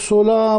16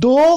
2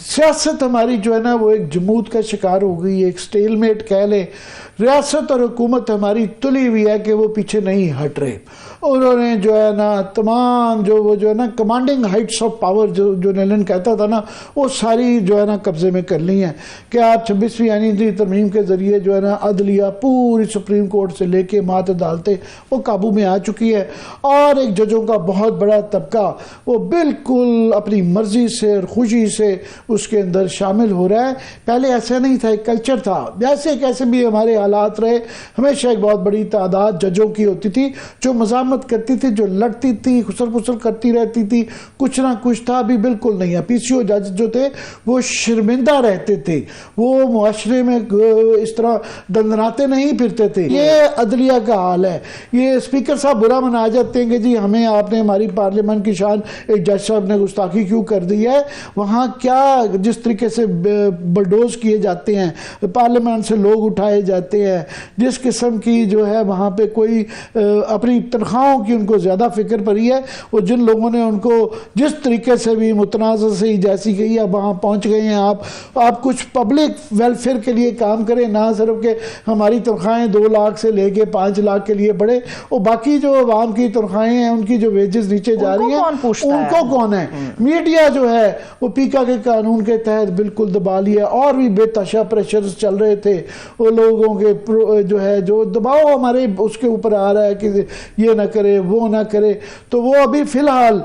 سیاست ہماری جو ہے نا وہ ایک جمود کا شکار ہو گئی ہے، ایک سٹیل میٹ کہہ لیں. ریاست اور حکومت ہماری تلی ہوئی ہے کہ وہ پیچھے نہیں ہٹ رہے. انہوں نے جو ہے نا تمام وہ جو ہے نا کمانڈنگ ہائٹس آف پاور جو نیلن کہتا تھا نا وہ ساری جو ہے نا قبضے میں کر لی ہیں کہ آپ 26ویں آئینی ترمیم کے ذریعے جو ہے نا عدلیہ پوری سپریم کورٹ سے لے کے مات عدالتیں وہ قابو میں آ چکی ہے، اور ایک ججوں کا بہت بڑا طبقہ وہ بالکل اپنی مرضی سے اور خوشی سے اس کے اندر شامل ہو رہا ہے. پہلے ایسا نہیں تھا، ایک کلچر تھا. جیسے کیسے بھی ہمارے حالات رہے، ہمیشہ ایک بہت بڑی تعداد ججوں کی ہوتی تھی جو مزاحمت کرتی تھی، جو لڑتی تھی، خسر پسر کرتی رہتی تھی، کچھ نہ کچھ تھا. ابھی بالکل نہیں ہے. پی سی او جج جو تھے وہ شرمندہ رہتے تھے، وہ معاشرے میں اس طرح دندناتے نہیں پھرتے تھے. یہ عدلیہ کا حال ہے. یہ اسپیکر صاحب برا منا جاتے ہیں کہ جی ہمیں آپ نے ہماری پارلیمنٹ کی شان ایک جج صاحب نے گستاخی کیوں کر دی ہے. وہاں کیا جس طریقے سے بلڈوز کیے جاتے ہیں، پارلیمنٹ سے لوگ اٹھائے جاتے ہیں، جس قسم کی جو ہے وہاں پہ کوئی اپنی تنخواہوں کی ان کو زیادہ فکر پڑی ہے. وہ جن لوگوں نے ان کو جس طریقے سے بھی متنازع سے ہی جیسی کہی اب وہاں پہنچ گئے ہیں. آپ کچھ پبلک ویلفیئر کے لیے کام کریں، نہ صرف کہ ہماری تنخواہیں 2 لاکھ سے لے کے 5 لاکھ کے لیے بڑھے، اور باقی جو عوام کی تنخواہیں ہیں ان کی جو ویجز نیچے جا رہی ہیں ان کو کون ہے. میڈیا جو ہے وہ پیکا کے قانون کے تحت بالکل دبا لیا. اور بھی بے تحاشا پریشرز چل رہے تھے وہ لوگوں کے جو ہے جو دباؤ ہمارے اس کے اوپر آ رہا ہے کہ یہ نہ کرے وہ نہ کرے. تو وہ ابھی فی الحال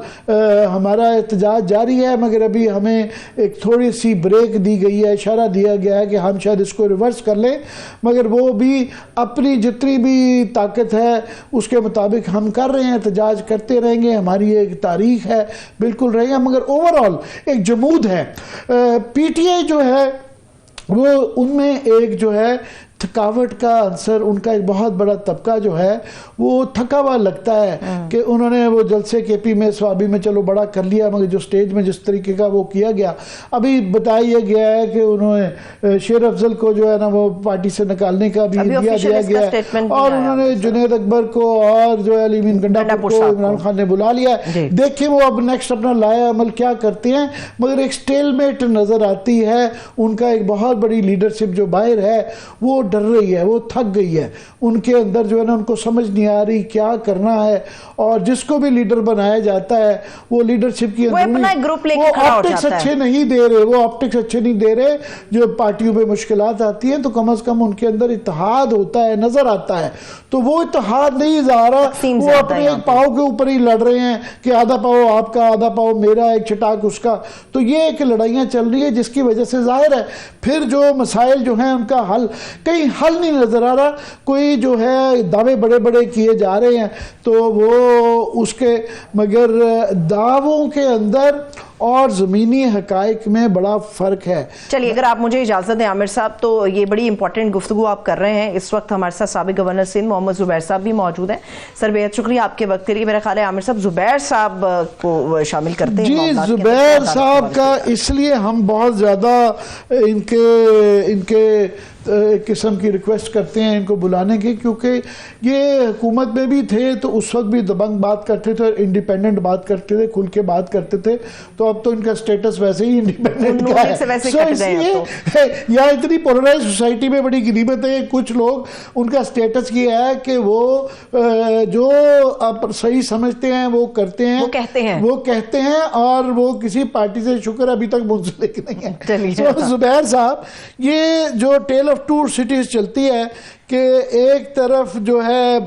ہمارا احتجاج جاری ہے، مگر ابھی ہمیں ایک تھوڑی سی بریک دی گئی ہے، اشارہ دیا گیا ہے کہ ہم شاید اس کو ریورس کر لیں. مگر وہ بھی اپنی جتنی بھی طاقت ہے اس کے مطابق ہم کر رہے ہیں، احتجاج کرتے رہیں گے. ہماری ایک تاریخ ہے، بالکل رہے گا. مگر اوورآل ایک جمود ہے. پی ٹی آئی جو ہے وہ ان میں ایک جو ہے تھکاوٹ کا عنصر، ان کا ایک بہت بڑا طبقہ جو ہے وہ تھکا ہوا لگتا ہے کہ انہوں نے وہ جلسے کے پی میں سوابی میں چلو بڑا کر لیا، مگر جو سٹیج میں جس طریقے کا وہ کیا گیا. ابھی بتایا گیا ہے کہ انہوں نے شیر افضل کو جو ہے نا وہ پارٹی سے نکالنے کا بھی دیا گیا ہے، اور انہوں نے جنید اکبر کو اور جو ہے علی امین گنڈا کو عمران خان نے بلا لیا ہے. دیکھیں وہ اب نیکسٹ اپنا لایا عمل کیا کرتے ہیں. مگر ایک سٹیل میٹ نظر آتی ہے. ان کا ایک بہت بڑی لیڈرشپ جو باہر ہے وہ ڈر رہی ہے، وہ تھک گئی ہے. ان کے اندر جو ہے نا ان کو سمجھ نہیں آ رہی کیا کرنا ہے. اور جس کو بھی لیڈر بنایا جاتا ہے وہ لیڈرشپ کی آپٹکس اچھے نہیں دے رہے، وہ آپٹکس اچھے نہیں دے رہے. جو پارٹیوں پہ مشکلات آتی ہیں تو کم از کم ان کے اندر اتحاد ہوتا ہے، نظر آتا ہے. تو وہ اتحاد نہیں جا رہا. وہ اپنے ایک پاؤ کے اوپر ہی لڑ رہے ہیں کہ آدھا پاؤ آپ کا، آدھا پاؤ میرا، ایک چھٹاک اس کا. تو یہ ایک لڑائیاں چل رہی ہے جس کی وجہ سے ظاہر ہے پھر جو مسائل جو ہیں ان کا کہیں حل نہیں نظر آ رہا. کوئی جو ہے دعوے بڑے بڑے کیے جا رہے ہیں تو وہ اس کے مگر دعووں کے اندر اور زمینی حقائق میں بڑا فرق ہے. چلیے اگر آپ مجھے اجازت دیں عامر صاحب، تو یہ بڑی امپورٹنٹ گفتگو آپ کر رہے ہیں. اس وقت ہمارے ساتھ سابق گورنر سندھ محمد زبیر صاحب بھی موجود ہیں. سر بہت شکریہ آپ کے وقت کے لیے. میرا خیال ہے عامر صاحب زبیر صاحب کو شامل کرتے ہیں. جی زبیر صاحب کا اس لیے ہم بہت زیادہ ان کے ایک قسم کی ریکویسٹ کرتے ہیں ان کو بلانے کی، کیونکہ یہ حکومت میں بھی تھے تو اس وقت بھی دبنگ بات کرتے تھے اور انڈیپینڈنٹ بات کرتے تھے، کھل کے بات کرتے تھے. تو اب تو ان کا سٹیٹس ویسے ہی انڈیپینڈنٹ کا ہے. سو اس لیے یہاں اتنی پولرائز سوسائٹی میں بڑی غنیمت ہے. کچھ لوگ ان کا سٹیٹس یہ ہے کہ وہ جو صحیح سمجھتے ہیں وہ کرتے ہیں، وہ کہتے ہیں اور وہ کسی پارٹی سے شکر ابھی تک منسلک نہیں ہے. زبیر صاحب یہ جو ٹیل آف ٹو سٹیز چلتی ہے کہ ایک طرف جو ہے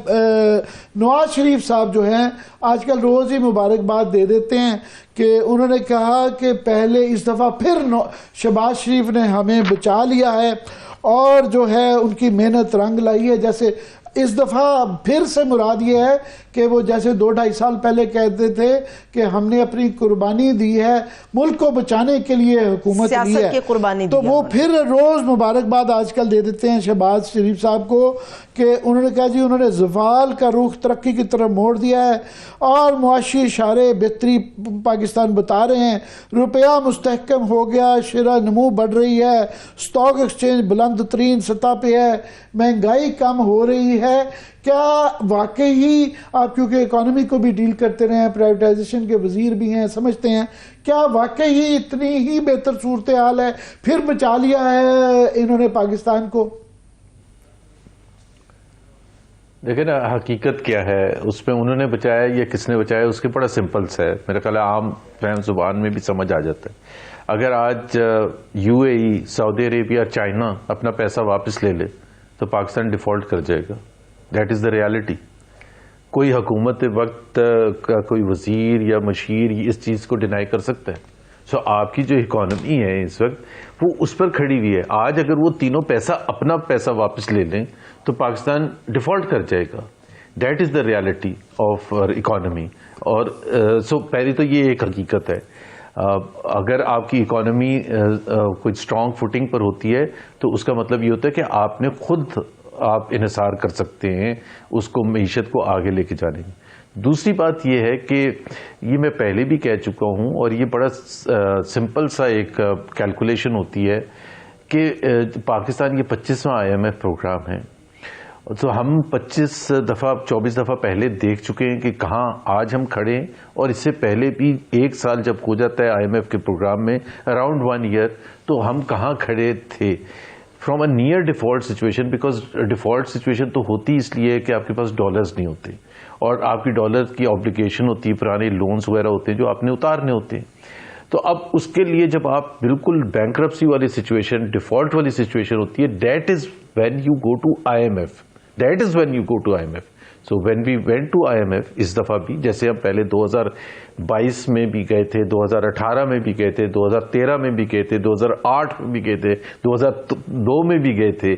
نواز شریف صاحب جو ہیں آج کل روز ہی مبارکباد دے دیتے ہیں کہ انہوں نے کہا کہ پہلے اس دفعہ پھر شہباز شریف نے ہمیں بچا لیا ہے اور جو ہے ان کی محنت رنگ لائی ہے. جیسے اس دفعہ پھر سے مراد یہ ہے کہ وہ جیسے 2-2.5 سال پہلے کہتے تھے کہ ہم نے اپنی قربانی دی ہے ملک کو بچانے کے لیے، حکومت دی ہے، تو وہ پھر روز مبارکباد آج کل دے دیتے ہیں شہباز شریف صاحب کو کہ انہوں نے کہا جی انہوں نے زوال کا رخ ترقی کی طرف موڑ دیا ہے اور معاشی اشارے بہتری پاکستان بتا رہے ہیں. روپیہ مستحکم ہو گیا، شرح نمو بڑھ رہی ہے، سٹاک ایکسچینج بلند ترین سطح پہ ہے، مہنگائی کم ہو رہی ہے کیا واقعی آپ کیونکہ اکانومی کو بھی ڈیل کرتے رہے ہیں, پرائیویٹائزیشن کے وزیر بھی ہیں, سمجھتے ہیں, کیا واقعی اتنی ہی بہتر صورتحال ہے, پھر بچا لیا ہے انہوں نے پاکستان کو؟ دیکھیں نا حقیقت کیا ہے اس میں, انہوں نے بچایا یا کس نے بچایا, اس کی بڑا سمپل سا ہے, میرا خیال ہے عام فہم زبان میں بھی سمجھ آ جاتا ہے. اگر آج you A E, Saudi Arabia, China اپنا پیسہ واپس لے لے تو پاکستان ڈیفالٹ کر جائے گا. That is the reality. کوئی حکومت وقت کا کوئی وزیر یا مشیر اس چیز کو ڈینائی کر سکتا ہے؟ سو آپ کی جو اکانومی ہے اس وقت وہ اس پر کھڑی ہوئی ہے. آج اگر وہ تینوں پیسہ اپنا پیسہ واپس لے لیں تو پاکستان ڈیفالٹ کر جائے گا. That is the reality of economy. اور سو پہلی تو یہ ایک حقیقت ہے. اگر آپ کی اکانومی کوئی اسٹرانگ فوٹنگ پر ہوتی ہے تو اس کا مطلب یہ ہوتا ہے کہ آپ نے خود آپ انحصار کر سکتے ہیں اس کو, معیشت کو آگے لے کے جانے میں. دوسری بات یہ ہے کہ یہ میں پہلے بھی کہہ چکا ہوں اور یہ بڑا سمپل سا ایک کیلکولیشن ہوتی ہے کہ پاکستان یہ 25واں IMF پروگرام ہے. تو ہم 24 دفعہ پہلے دیکھ چکے ہیں کہ کہاں آج ہم کھڑے ہیں, اور اس سے پہلے بھی ایک سال جب ہو جاتا ہے IMF کے پروگرام میں اراؤنڈ 1 ایئر, تو ہم کہاں کھڑے تھے from a near default situation. Because default situation تو ہوتی اس لیے کہ آپ کے پاس ڈالرز نہیں ہوتے اور آپ کی ڈالر کی آبلیگیشن ہوتی ہے, پرانے لونز وغیرہ ہوتے ہیں جو آپ نے اتارنے ہوتے ہیں. تو اب اس کے لیے جب آپ بالکل بینکرپسی والی سچویشن, ڈیفالٹ والی سچویشن ہوتی ہے, that is when you go to IMF. That is when you go to IMF. So when we went to IMF اس دفعہ بھی, جیسے ہم پہلے 2022 میں بھی گئے تھے, 2018 میں بھی گئے تھے, 2013 میں بھی گئے تھے, 2008 میں بھی گئے تھے, 2002 میں بھی گئے تھے.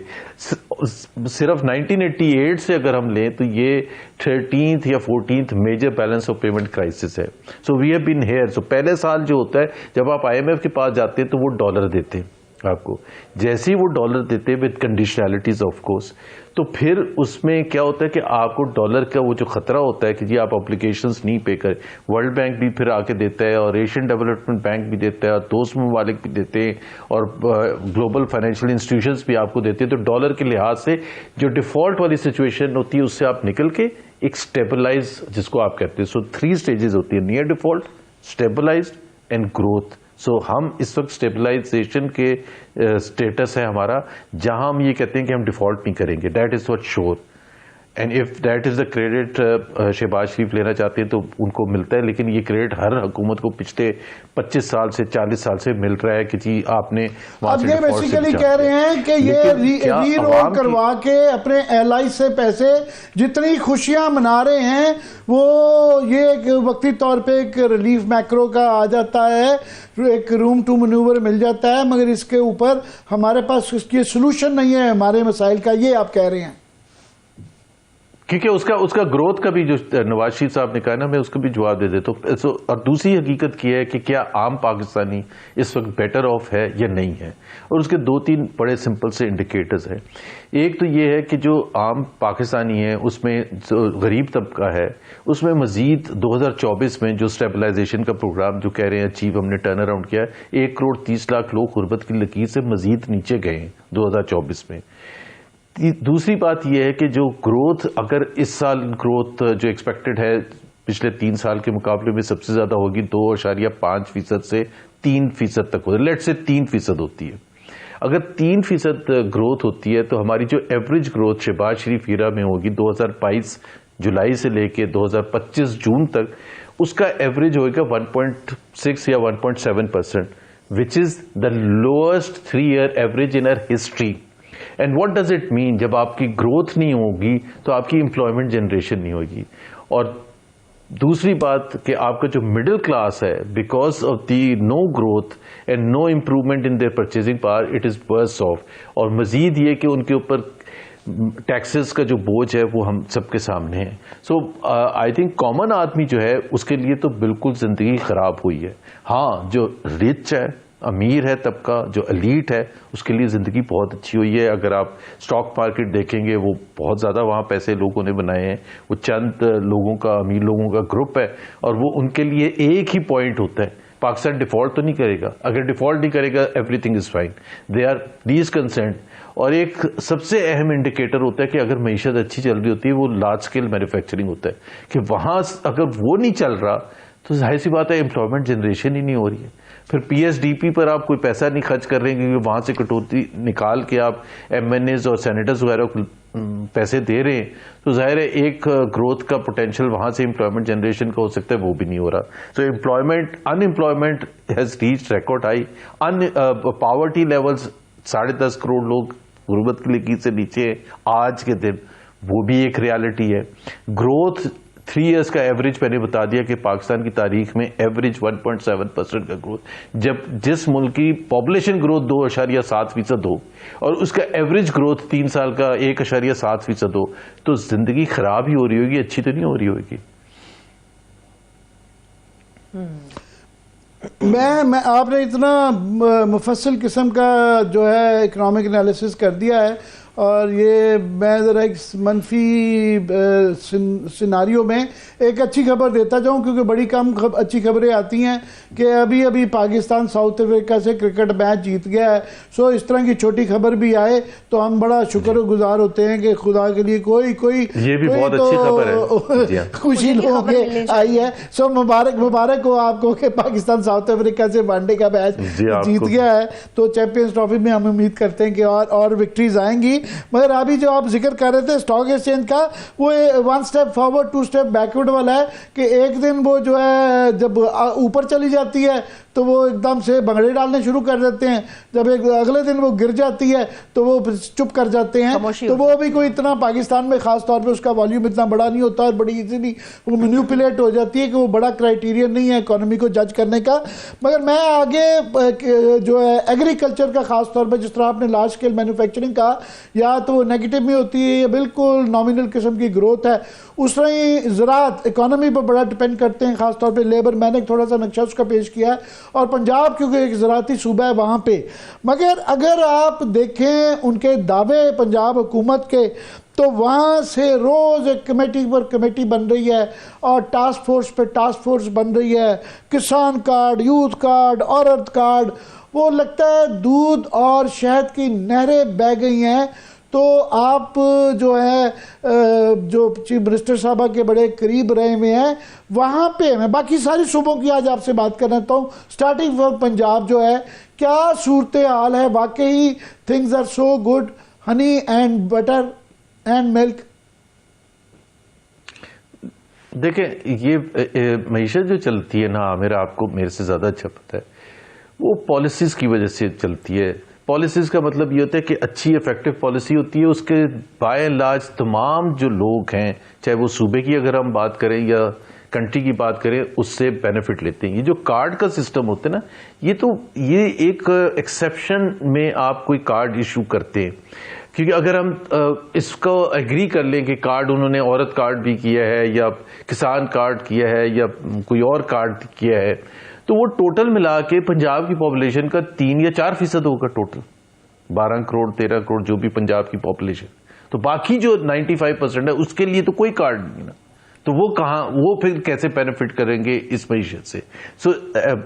صرف 1988 سے اگر ہم لیں تو یہ 13th یا 14th major balance of payment crisis ہے. So we have been here. سو پہلے سال جو ہوتا ہے جب آپ IMF کے پاس جاتے ہیں تو وہ ڈالر دیتے ہیں آپ کو. جیسے ہی وہ ڈالر دیتے ہیں وتھ کنڈیشنلٹیز آف کورس, تو پھر اس میں کیا ہوتا ہے کہ آپ کو ڈالر کا وہ جو خطرہ ہوتا ہے کہ جی آپ اپلیکیشنز نہیں پے کریں, ورلڈ بینک بھی پھر آ کے دیتا ہے اور ایشین ڈیولپمنٹ بینک بھی دیتا ہے اور دوست ممالک بھی دیتے ہیں اور گلوبل فائنینشیل انسٹیٹیوشنز بھی آپ کو دیتے ہیں. تو ڈالر کے لحاظ سے جو ڈیفالٹ والی سچویشن ہوتی ہے اس سے آپ نکل کے ایک اسٹیبلائز, جس کو آپ کہتے ہیں, سو 3 اسٹیجز ہوتی ہیں: نیئر ڈیفالٹ, اسٹیبلائزڈ اینڈ گروتھ. سو ہم اس وقت اسٹیبلائزیشن کے اسٹیٹس ہے ہمارا, جہاں ہم یہ کہتے ہیں کہ ہم ڈیفالٹ نہیں کریں گے. That is what sure. And if that is the credit Shahbaz Sharif لینا چاہتے ہیں تو ان کو ملتا ہے, لیکن یہ کریڈٹ ہر حکومت کو پچھلے 25 سال سے 40 سال سے مل رہا ہے کہ جی آپ نے. اب یہ بیسیکلی کہہ رہے ہیں کہ یہ ری رول کروا کے اپنے ایلائز سے پیسے جتنی خوشیاں منا رہے ہیں وہ یہ وقتی طور پہ ایک ریلیف میکرو کا آ جاتا ہے, ایک روم ٹو مینوور مل جاتا ہے, مگر اس کے اوپر ہمارے پاس اس کی سلوشن نہیں ہے ہمارے مسائل کا, یہ آپ کہہ رہے ہیں. کیونکہ اس کا گروتھ کا بھی جو نواز شریف صاحب نے کہا نا, میں اس کا بھی جواب دے دیتا ہوں. اور دوسری حقیقت یہ ہے کہ کیا عام پاکستانی اس وقت بیٹر آف ہے یا نہیں ہے, اور اس کے 2-3 بڑے سمپل سے انڈیکیٹرز ہیں. ایک تو یہ ہے کہ جو عام پاکستانی ہے اس میں جو غریب طبقہ ہے اس میں مزید 2024 میں جو اسٹیبلائزیشن کا پروگرام جو کہہ رہے ہیں اچیو ہم نے ٹرن اراؤنڈ کیا ہے, 1,30,00,000 لوگ غربت کی لکیر سے مزید نیچے گئے ہیں 2024 میں. دوسری بات یہ ہے کہ جو گروتھ, اگر اس سال گروتھ جو ایکسپیکٹڈ ہے پچھلے 3 سال کے مقابلے میں سب سے زیادہ ہوگی, 2.5% سے 3% تک ہوتی ہے. لیٹ سے 3% ہوتی ہے. اگر 3% گروتھ ہوتی ہے تو ہماری جو ایوریج گروتھ شہباز شریف ایرا میں ہوگی 2022 جولائی سے لے کے 2025 جون تک, اس کا ایوریج ہوگا 1.6 یا 1.7%, which is the lowest 3-year average in our history. And what does it mean? جب آپ کی گروتھ نہیں ہوگی تو آپ کی امپلائمنٹ جنریشن نہیں ہوگی. اور دوسری بات کہ آپ کا جو مڈل کلاس ہے, because of the no growth and no improvement in their purchasing power, it is worse off. اور مزید یہ کہ ان کے اوپر ٹیکسز کا جو بوجھ ہے وہ ہم سب کے سامنے ہے. سو آئی تھنک کامن آدمی جو ہے اس کے لیے تو بالکل زندگی خراب ہوئی ہے. ہاں جو رچ ہے, امیر ہے طبقہ, جو ایلیٹ ہے, اس کے لیے زندگی بہت اچھی ہوئی ہے. اگر آپ اسٹاک مارکیٹ دیکھیں گے وہ بہت زیادہ وہاں پیسے لوگوں نے بنائے ہیں. وہ چند لوگوں کا, امیر لوگوں کا گروپ ہے, اور وہ ان کے لیے ایک ہی پوائنٹ ہوتا ہے, پاکستان ڈیفالٹ تو نہیں کرے گا. اگر ڈیفالٹ نہیں کرے گا everything is fine. They are least concerned. اور ایک سب سے اہم انڈیکیٹر ہوتا ہے کہ اگر معیشت اچھی چل رہی ہوتی ہے وہ لارج اسکیل مینوفیکچرنگ ہوتا ہے کہ وہاں اگر وہ نہیں چل رہا تو ظاہر سی بات ہے امپلائمنٹ جنریشن ہی نہیں ہو رہی ہے. پھر پی ایس ڈی پی پر آپ کوئی پیسہ نہیں خرچ کر رہے ہیں کیونکہ وہاں سے کٹوتی نکال کے آپ ایم این ایز اور سینیٹرز وغیرہ کو پیسے دے رہے ہیں, تو ظاہر ہے ایک گروتھ کا پوٹینشیل وہاں سے امپلائمنٹ جنریشن کا ہو سکتا ہے, وہ بھی نہیں ہو رہا. تو unemployment has reached record high. Poverty levels 10.5 crore لوگ غربت کی لکیر سے نیچے آج کے دن, وہ بھی ایک ریالٹی ہے. گروتھ 3 ایئرس کا ایوریج میں نے بتا دیا کہ پاکستان کی تاریخ میں ایوریج 1.7% کا گروتھ, جب جس ملک کی پاپولیشن گروتھ 2.7% ہو اور اس کا ایوریج گروتھ 3 سال کا 1.7% ہو, تو زندگی خراب ہی ہو رہی ہوگی, اچھی تو نہیں ہو رہی ہوگی. میں آپ نے اتنا مفصل قسم کا جو ہے اکنامک انالیسس کر دیا ہے, اور یہ میں ذرا ایک منفی سیناریو میں ایک اچھی خبر دیتا جاؤں, کیونکہ بڑی کم اچھی خبریں آتی ہیں کہ ابھی پاکستان ساؤتھ افریقہ سے کرکٹ میچ جیت گیا ہے. سو اس طرح کی چھوٹی خبر بھی آئے تو ہم بڑا شکر گزار ہوتے ہیں کہ خدا کے لیے کوئی یہ بھی بہت اچھی خبر ہے, خوشی لوگوں کے آئی ہے. سو مبارک ہو آپ کو کہ پاکستان ساؤتھ افریقہ سے ون ڈے کا میچ جیت گیا ہے. تو چیمپئنز ٹرافی میں ہم امید کرتے ہیں کہ اور وکٹریز آئیں گی. مگر ابھی جو آپ ذکر کر رہے تھے اسٹاک ایکسچینج کا, وہ 1 سٹیپ فارورڈ 2 سٹیپ بیکورڈ والا ہے کہ ایک دن وہ جو ہے جب اوپر چلی جاتی ہے تو وہ ایک دم سے بھنگڑے ڈالنے شروع کر دیتے ہیں, جب اگلے دن وہ گر جاتی ہے تو وہ چپ کر جاتے ہیں. تو وہ بھی کوئی اتنا پاکستان میں خاص طور پہ اس کا والیوم اتنا بڑا نہیں ہوتا اور بڑی ایزیلی وہ مینیپولیٹ ہو جاتی ہے کہ وہ بڑا کرائیٹیرین نہیں ہے اکانومی کو جج کرنے کا. مگر میں آگے جو ہے ایگریکلچر کا خاص طور پہ, جس طرح آپ نے لارج اسکیل مینوفیکچرنگ کا, یا تو وہ نیگیٹو میں ہوتی ہے یا بالکل نامینل قسم کی گروتھ ہے, اس طرح ہی زراعت اکانومی پر بڑا ڈپینڈ کرتے ہیں, خاص طور پہ لیبر. میں نے تھوڑا سا نقشہ اس کا پیش کیا ہے, اور پنجاب کیونکہ ایک زراعتی صوبہ ہے وہاں پہ. مگر اگر آپ دیکھیں ان کے دعوے پنجاب حکومت کے, تو وہاں سے روز ایک کمیٹی پر کمیٹی بن رہی ہے اور ٹاسک فورس پہ ٹاسک فورس بن رہی ہے. کسان کارڈ, یوتھ کارڈ, عورت کارڈ, وہ لگتا ہے دودھ اور شہد کی نہریں بہہ گئی ہیں. تو آپ جو ہے جو چیف منسٹر صاحبہ کے بڑے قریب رہے ہوئے ہیں, وہاں پہ میں باقی ساری صوبوں کی آج آپ سے بات کرنا چاہتا ہوں. سٹارٹنگ فرام پنجاب جو ہے, کیا صورتحال ہے واقعی؟ Things are so good, honey and butter and milk. دیکھیں یہ معیشت جو چلتی ہے نا, میرا آپ کو میرے سے زیادہ اچھا پتہ ہے, وہ پالیسیز کی وجہ سے چلتی ہے. پالیسیز کا مطلب یہ ہوتا ہے کہ اچھی افیکٹو پالیسی ہوتی ہے, اس کے بائی اینڈ لارج تمام جو لوگ ہیں, چاہے وہ صوبے کی اگر ہم بات کریں یا کنٹری کی بات کریں, اس سے بینیفٹ لیتے ہیں. یہ جو کارڈ کا سسٹم ہوتا ہے نا, یہ ایک ایکسیپشن میں آپ کوئی کارڈ ایشو کرتے ہیں, کیونکہ اگر ہم اس کو ایگری کر لیں کہ کارڈ انہوں نے عورت کارڈ بھی کیا ہے یا کسان کارڈ کیا ہے یا کوئی اور کارڈ کیا ہے, تو وہ ٹوٹل ملا کے پنجاب کی پاپولیشن کا 3 یا 4% ہوگا. ٹوٹل 12 کروڑ 13 کروڑ جو بھی پنجاب کی پاپولیشن, تو باقی جو 95% ہے اس کے لیے تو کوئی کارڈ نہیں نا. تو وہ کہاں, وہ پھر کیسے بینیفٹ کریں گے اس معیشت سے؟ سو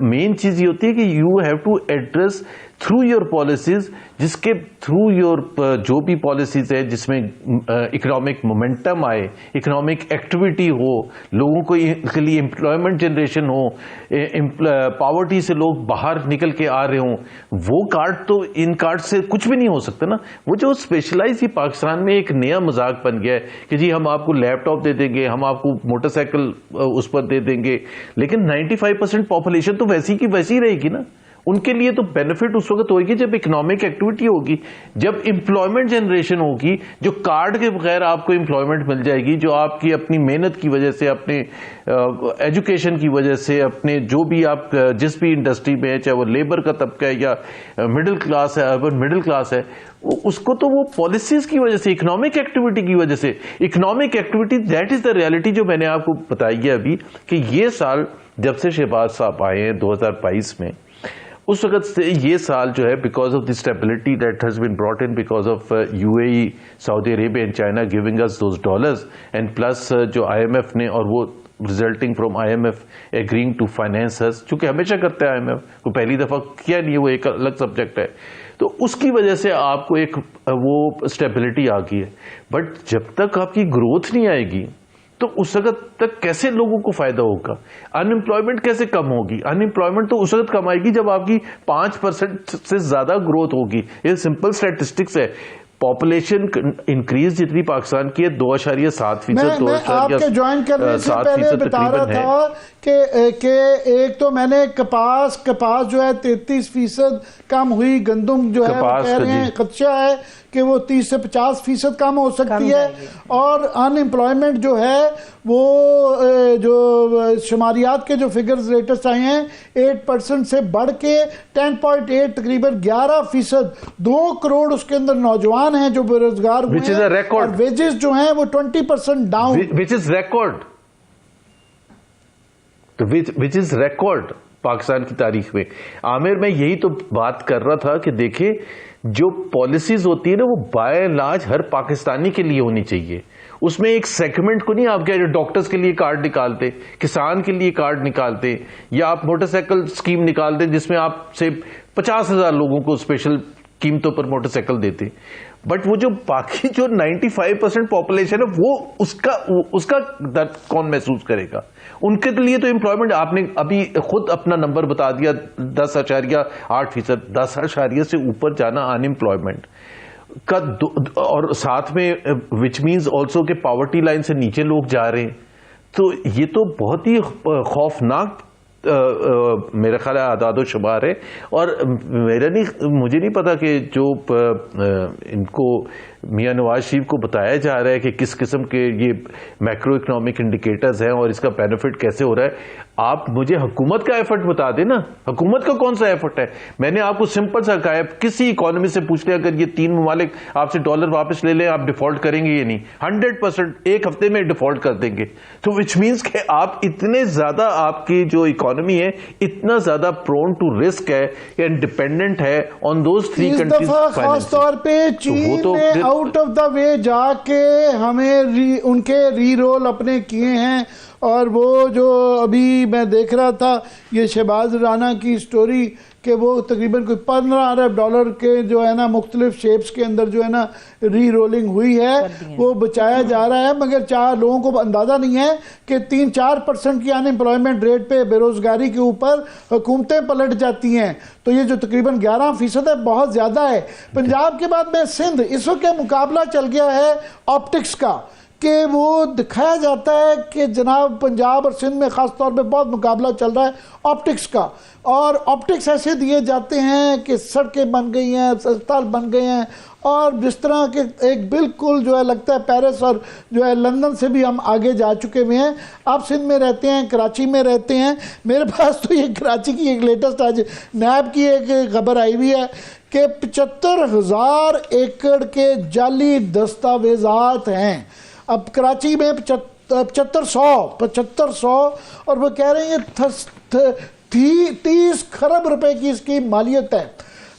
مین چیز یہ ہوتی ہے کہ you have to address through your policies, جس کے تھرو یور جو بھی پالیسیز ہے جس میں اکنامک مومنٹم آئے, اکنامک ایکٹیویٹی ہو, لوگوں کو کے لیے امپلائمنٹ جنریشن ہو, پاورٹی سے لوگ باہر نکل کے آ رہے ہوں. وہ کارڈ تو ان کارڈ سے کچھ بھی نہیں ہو سکتا نا. وہ جو اسپیشلائز ہی پاکستان میں ایک نیا مذاق بن گیا ہے کہ جی ہم آپ کو لیپ ٹاپ دے دیں گے, ہم آپ کو موٹر سائیکل اس پر دے دیں گے, لیکن 95% پاپولیشن تو ویسی کی ویسی رہے گی نا. ان کے لیے تو بینیفٹ اس وقت ہوگی جب اکنامک ایکٹیویٹی ہوگی, جب امپلائمنٹ جنریشن ہوگی. جو کارڈ کے بغیر آپ کو امپلائمنٹ مل جائے گی, جو آپ کی اپنی محنت کی وجہ سے, اپنے ایجوکیشن کی وجہ سے, اپنے جو بھی آپ جس بھی انڈسٹری میں ہے, چاہے وہ لیبر کا طبقہ ہے یا مڈل کلاس ہے, اربن مڈل کلاس ہے, اس کو تو وہ پالیسیز کی وجہ سے, اکنامک ایکٹیویٹی کی وجہ سے. Economic activity that is the reality جو میں نے آپ کو بتائی ہے ابھی, کہ یہ سال جب سے شہباز صاحب آئے ہیں 2022 میں, اس وقت سے یہ سال جو ہے because of the stability that has been brought in because of U A E, Saudi Arabia and China giving us those dollars, and plus جو آئی ایم ایف نے, اور وہ resulting from I M F agreeing to finance us, چونکہ ہمیشہ کرتے ہیں آئی M F کو, پہلی دفعہ کیا نہیں ہے, وہ ایک الگ سبجیکٹ ہے. تو اس کی وجہ سے آپ کو ایک وہ اسٹیبلٹی آ گئی ہے. بٹ جب تک آپ کی گروتھ نہیں آئے گی تو اس وقت تک کیسے لوگوں کو فائدہ ہوگا؟ ان امپلائمنٹ کیسے کم ہوگی؟ ان امپلائمنٹ تو اس وقت کم آئے گی جب آپ کی 5% سے زیادہ گروتھ ہوگی. یہ سمپل اسٹیٹسٹکس ہے. پاپولیشن انکریز جتنی پاکستان کی ہے 2.7%. میں آپ کے جوائن کرنے سے پہلے بتا رہا تھا کہ ایک تو میں نے کپاس جو ہے 33% کم ہوئی، گندم جو ہے وہ کہہ رہے ہیں خدشہ ہے کہ وہ 30 سے 50% کم ہو سکتی ہے، اور ان امپلائمنٹ جو ہے وہ جو شماریات کے جو فگرز لیٹسٹ آئے ہیں 8% سے بڑھ کے 10.8 تقریباً 11%، 2 کروڑ اس کے اندر نوجوان ہیں جو بے روزگار ہوئے ہیں، اور ویجز جو ہیں وہ 20% down, which is record Pakistan کی تاریخ میں. عامر میں یہی تو بات کر رہا تھا کہ دیکھیں جو پالیسیز ہوتی ہے نا وہ بائی اینڈ لارج ہر پاکستانی کے لیے ہونی چاہیے. اس میں ایک سیگمنٹ کو نہیں آپ کہہ رہے ڈاکٹرز کے لیے کارڈ نکالتے، کسان کے لیے کارڈ نکالتے، یا آپ موٹر سائیکل اسکیم نکالتے جس میں آپ سے 50,000 لوگوں کو اسپیشل قیمتوں پر موٹر سائیکل دیتے. بٹ وہ جو باقی جو 95% پاپولیشن ہے وہ اس کا درد کون محسوس کرے گا؟ ان کے لیے تو امپلائمنٹ آپ نے ابھی خود اپنا نمبر بتا دیا 10.8%، 10% سے اوپر جانا ان امپلائمنٹ کا، اور ساتھ میں وچ مینز آلسو کہ پاورٹی لائن سے نیچے لوگ جا رہے ہیں. تو یہ تو بہت ہی خوفناک میرا خیال ہے اعداد و شمار ہے. اور مجھے نہیں پتا کہ جو ان کو میاں نواز شریف کو بتایا جا رہا ہے کہ کس قسم کے یہ میکرو اکنامک انڈیکیٹرز ہیں اور اس کا بینیفٹ کیسے ہو رہا ہے. آپ مجھے حکومت کا ایفرٹ بتا دیں نا، حکومت کا کون سا ایفرٹ ہے؟ میں نے آپ کو سمپل سا کہا ہے، کسی اکانومی سے پوچھ لیں اگر یہ 3 ممالک آپ سے ڈالر واپس لے لیں آپ ڈیفالٹ کریں گے؟ یہ نہیں، 100% ایک ہفتے میں ڈیفالٹ کر دیں گے. تو وچ مینس کہ آپ اتنے زیادہ آپ کی جو اکانومی ہے اتنا زیادہ پرون ٹو رسک ہے اینڈ ڈیپینڈنٹ ہے آن دوز 3 کنٹریز. خاص طور پہ چین نے آؤٹ آف دا وے جا کے ہمیں ان کے ری رول اپنے کیے ہیں. اور وہ جو ابھی میں دیکھ رہا تھا یہ شہباز رانا کی سٹوری کہ وہ تقریباً کوئی 15 ارب ڈالر کے جو ہے نا مختلف شیپس کے اندر جو ہے نا ری رولنگ ہوئی ہے، وہ بچایا جا رہا ہے. مگر 4 لوگوں کو اندازہ نہیں ہے کہ 3-4% کی ان امپلائمنٹ ریٹ پہ بے روزگاری کے اوپر حکومتیں پلٹ جاتی ہیں. تو یہ جو تقریباً 11% ہے بہت زیادہ ہے. پنجاب کے بعد میں سندھ، اس وقت مقابلہ چل گیا ہے آپٹکس کا کہ وہ دکھایا جاتا ہے کہ جناب پنجاب اور سندھ میں خاص طور پہ بہت مقابلہ چل رہا ہے آپٹکس کا، اور آپٹکس ایسے دیے جاتے ہیں کہ سڑکیں بن گئی ہیں، اسپتال بن گئے ہیں، اور جس طرح کہ ایک بالکل جو ہے لگتا ہے پیرس اور جو ہے لندن سے بھی ہم آگے جا چکے ہوئے ہیں. آپ سندھ میں رہتے ہیں، کراچی میں رہتے ہیں. میرے پاس تو یہ کراچی کی ایک لیٹسٹ آج نیب کی ایک خبر آئی ہوئی ہے کہ 75,000 ایکڑ کے جعلی دستاویزات ہیں اب کراچی میں. 7500 اور وہ کہہ رہے ہیں 30 خرب روپے کی اس کی مالیت ہے.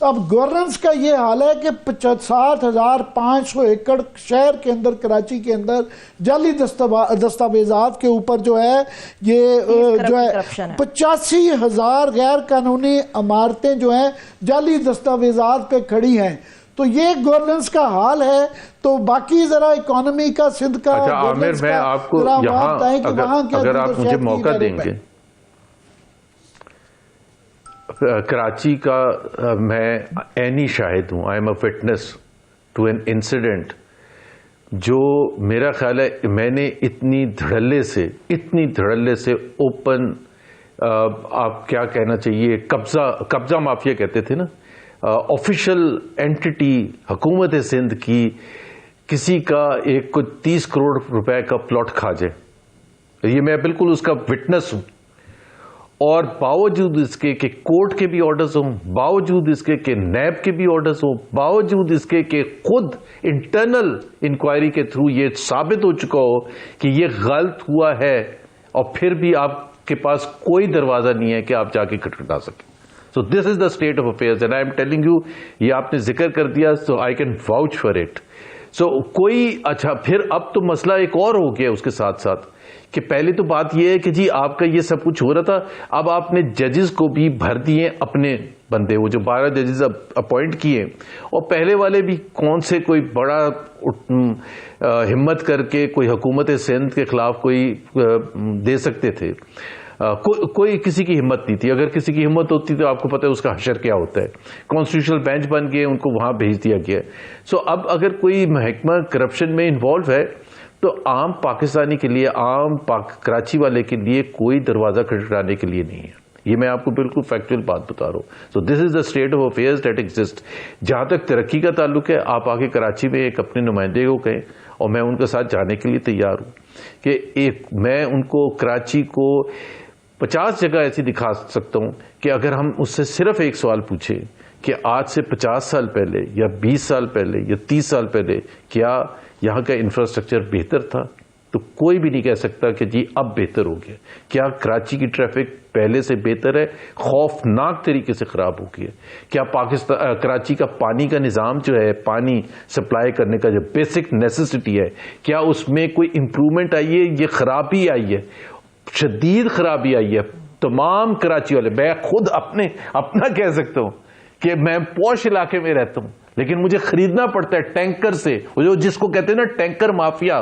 اب گورننس کا یہ حال ہے کہ 60,500 ایکڑ شہر کے اندر کراچی کے اندر جعلی دستاویزات کے اوپر جو ہے یہ جو ہے 85,000 غیر قانونی عمارتیں جو ہیں جعلی دستاویزات پہ کھڑی ہیں. تو یہ گورننس کا حال ہے. تو باقی ذرا اکانومی کا سندھ کا اچھا عامر میں آپ کو یہاں اگر آپ مجھے موقع دیں گے کراچی کا میں عینی شاہد ہوں. I am a witness to an incident جو میرا خیال ہے میں نے اتنی دھڑلے سے اوپن آپ کیا کہنا چاہیے قبضہ مافیا کہتے تھے نا، آفیشل اینٹی حکومت سندھ کی کسی کا ایک کو 30 کروڑ روپے کا پلاٹ کھا جائے. یہ میں بالکل اس کا وٹنس ہوں. اور باوجود اس کے کہ کورٹ کے بھی آرڈرز ہوں، باوجود اس کے کہ نیب کے بھی آرڈرز ہوں، باوجود اس کے کہ خود انٹرنل انکوائری کے تھرو یہ ثابت ہو چکا ہو کہ یہ غلط ہوا ہے، اور پھر بھی آپ کے پاس کوئی دروازہ نہیں ہے کہ آپ جا کے کھٹکھٹا سکیں. So this is the state of affairs and I am telling you, یہ آپ نے ذکر کر دیا so I can vouch for it. So کوئی اچھا پھر اب تو مسئلہ ایک اور ہو گیا اس کے ساتھ ساتھ کہ پہلے تو بات یہ ہے کہ جی آپ کا یہ سب کچھ ہو رہا تھا، اب آپ نے ججز کو بھی بھر دیے اپنے بندے وہ جو 12 ججز اپوائنٹ کیے اور پہلے والے بھی کون سے کوئی بڑا ہمت کر کے کوئی حکومت سندھ کے خلاف کوئی دے سکتے تھے. کوئی کسی کی ہمت نہیں تھی. اگر کسی کی ہمت ہوتی تو آپ کو پتہ ہے اس کا حشر کیا ہوتا ہے. کانسٹیٹیوشنل بینچ بن گئے, ان کو وہاں بھیج دیا گیا. سو اب اگر کوئی محکمہ کرپشن میں انوالو ہے تو عام پاکستانی کے لیے, عام کراچی والے کے لیے کوئی دروازہ کھٹکھٹانے کے لیے نہیں ہے. یہ میں آپ کو بالکل فیکچوئل بات بتا رہا ہوں. So this is the state of affairs that exist. جہاں تک ترقی کا تعلق ہے, آپ آگے کراچی میں ایک اپنے نمائندے کو کہیں, اور میں ان کے ساتھ جانے کے لیے تیار ہوں کہ میں ان کو کراچی کو 50 جگہ ایسی دکھا سکتا ہوں کہ اگر ہم اس سے صرف ایک سوال پوچھیں کہ آج سے 50 سال پہلے یا 20 سال پہلے یا 30 سال پہلے کیا یہاں کا انفراسٹرکچر بہتر تھا, تو کوئی بھی نہیں کہہ سکتا کہ جی اب بہتر ہو گیا. کیا کراچی کی ٹریفک پہلے سے بہتر ہے؟ خوفناک طریقے سے خراب ہو گئی ہے. کیا کراچی کا پانی کا نظام جو ہے, پانی سپلائی کرنے کا جو بیسک نیسیسٹی ہے, کیا اس میں کوئی امپرومنٹ آئی ہے؟ یہ خرابی آئی ہے, شدید خرابی آئی ہے. تمام کراچی والے, میں خود اپنا کہہ سکتا ہوں کہ میں پوش علاقے میں رہتا ہوں, لیکن مجھے خریدنا پڑتا ہے ٹینکر سے, جس کو کہتے ہیں نا tanker mafia.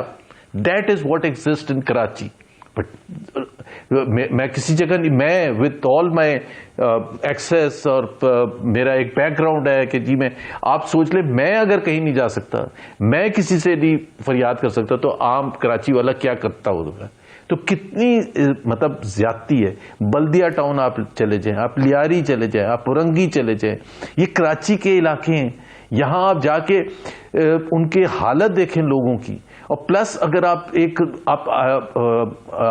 That is what exist in Karachi. But میں کسی جگہ نہیں, میں وتھ آل مائی ایکسیس اور میرا ایک بیک گراؤنڈ ہے کہ جی آپ سوچ لیں, میں اگر کہیں نہیں جا سکتا, میں کسی سے نہیں فریاد کر سکتا, تو عام کراچی والا کیا کرتا ہوگا؟ تو کتنی مطلب زیادتی ہے. بلدیہ ٹاؤن آپ چلے جائیں, آپ لیاری چلے جائیں, آپ پرنگی چلے جائیں, یہ کراچی کے علاقے ہیں. یہاں آپ جا کے ان کے حالت دیکھیں لوگوں کی. اور پلس اگر آپ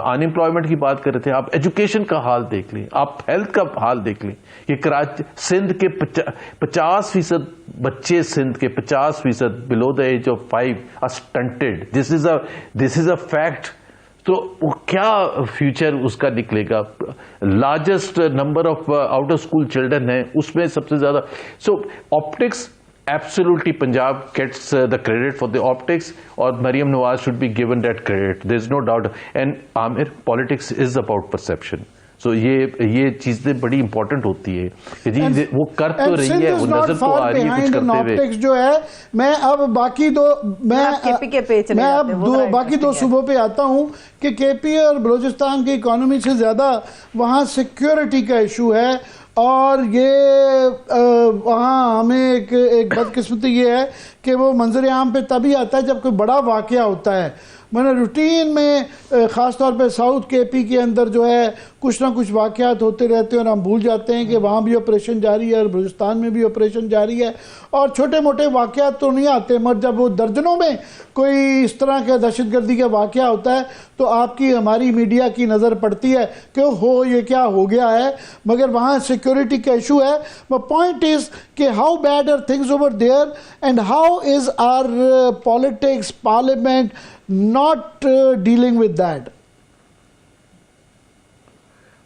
ان امپلائمنٹ کی بات کر رہے تھے, آپ ایجوکیشن کا حال دیکھ لیں, آپ ہیلتھ کا حال دیکھ لیں کہ کراچی سندھ کے 50% بچے, سندھ کے 50% below the age of 5 are stunted. This is a fact. تو کیا فیوچر اس کا نکلے گا؟ Largest number of out of school children ہیں, اس میں سب سے زیادہ. So optics, absolutely Punjab gets the credit for the optics, or Maryam Nawaz should be given that credit. There is no doubt. And Amir, politics is about perception. So یہ چیزیں بڑی important ہوتی ہے کہ جی وہ کر تو رہی ہے, وہ نظر تو آ رہی ہے کچھ کرتے ہوئے. جو ہے, میں اب باقی دو صوبوں پہ آتا ہوں کہ کے پی اور بلوچستان کی اکانومی سے زیادہ وہاں سیکیورٹی کا ایشو ہے. اور یہ وہاں ہمیں ایک بدقسمتی یہ ہے کہ وہ منظر عام پہ تبھی آتا ہے جب کوئی بڑا واقعہ ہوتا ہے. میں نے روٹین میں خاص طور پہ ساؤتھ کے پی کے اندر جو ہے کچھ نہ کچھ واقعات ہوتے رہتے ہیں, اور ہم بھول جاتے ہیں کہ وہاں بھی آپریشن جاری ہے اور بلوچستان میں بھی آپریشن جاری ہے. اور چھوٹے موٹے واقعات تو نہیں آتے, مگر جب وہ درجنوں میں کوئی اس طرح کا دہشت گردی کا واقعہ ہوتا ہے تو آپ کی, ہماری میڈیا کی نظر پڑتی ہے کہ یہ کیا ہو گیا ہے. مگر وہاں سیکیورٹی کا ایشو ہے. پوائنٹ از کہ how bad are things over there, and how is our politics, parliament not dealing with that.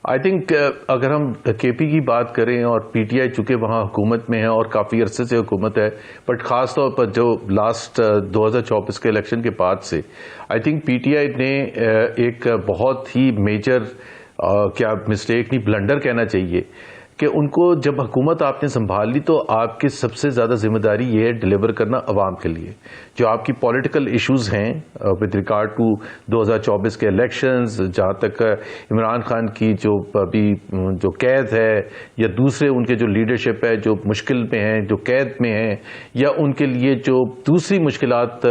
I think اگر ہم کے پی کی بات کریں, اور پی ٹی آئی چونکہ وہاں حکومت میں ہے اور کافی عرصے سے حکومت ہے, بٹ خاص طور پر جو لاسٹ 2024 کے الیکشن کے بعد سے I think P T I نے ایک بہت ہی میجر, کیا مسٹیک نہیں, بلنڈر کہنا چاہیے, کہ ان کو جب حکومت آپ نے سنبھال لی تو آپ کی سب سے زیادہ ذمہ داری یہ ہے ڈیلیور کرنا عوام کے لیے. جو آپ کی پولیٹیکل ایشوز ہیں ود ریگارڈ ٹو 2024 کے الیکشنز, جہاں تک عمران خان کی جو ابھی جو قید ہے, یا دوسرے ان کے جو لیڈرشپ ہے جو مشکل میں ہیں, جو قید میں ہیں, یا ان کے لیے جو دوسری مشکلات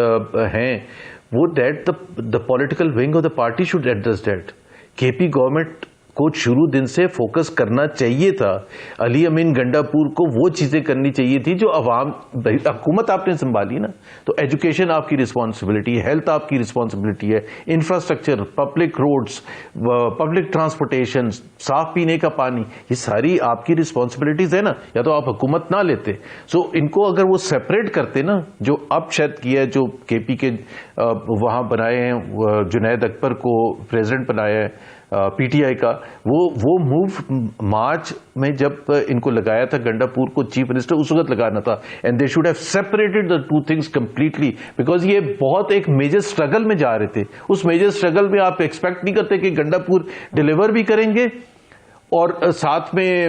ہیں, وہ that the political wing of the party should address that. کے پی گورنمنٹ کو شروع دن سے فوکس کرنا چاہیے تھا. علی امین گنڈا پور کو وہ چیزیں کرنی چاہیے تھی جو عوام, حکومت آپ نے سنبھالی نا, تو ایجوکیشن آپ کی رسپانسبلٹی ہے, ہیلتھ آپ کی رسپانسبلٹی ہے, infrastructure, public roads, public transportation, صاف پینے کا پانی, یہ ساری آپ کی رسپانسبلٹیز ہے نا, یا تو آپ حکومت نہ لیتے. سو ان کو اگر وہ سیپریٹ کرتے نا, جو اب شاید کیا ہے, جو کے پی کے وہاں بنائے ہیں, جنید اکبر کو پریزیڈنٹ بنایا ہے پی ٹی آئی کا, وہ موو مارچ میں جب ان کو لگایا تھا گنڈا پور کو چیف منسٹر, اس وقت لگانا تھا. And they should have separated the two things completely, because یہ بہت ایک میجر اسٹرگل میں جا رہے تھے. اس میجر اسٹرگل میں آپ ایکسپیکٹ نہیں کرتے کہ گنڈا پور ڈیلیور بھی کریں گے اور ساتھ میں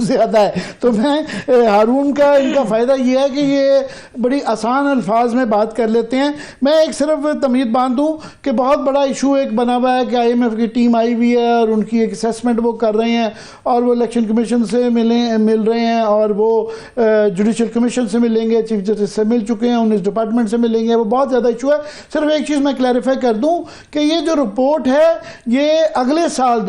زیادہ ہے. تو میں ہارون کا ان کا فائدہ یہ ہے کہ یہ بڑی آسان الفاظ میں بات کر لیتے ہیں. میں ایک صرف تمہید باندھ دوں کہ بہت بڑا ایشو ایک بنا ہوا ہے کہ آئی ایم ایف کی ٹیم آئی ہوئی ہے اور ان کی ایک اسیسمنٹ وہ کر رہے ہیں اور وہ الیکشن کمیشن سے مل رہے ہیں اور وہ جوڈیشل کمیشن سے ملیں گے, چیف جسٹس سے مل چکے ہیں, انیس ڈپارٹمنٹ سے ملیں گے. وہ بہت زیادہ ایشو ہے. صرف ایک چیز میں کلیریفائی کر دوں کہ یہ جو رپورٹ ہے یہ اگلے سال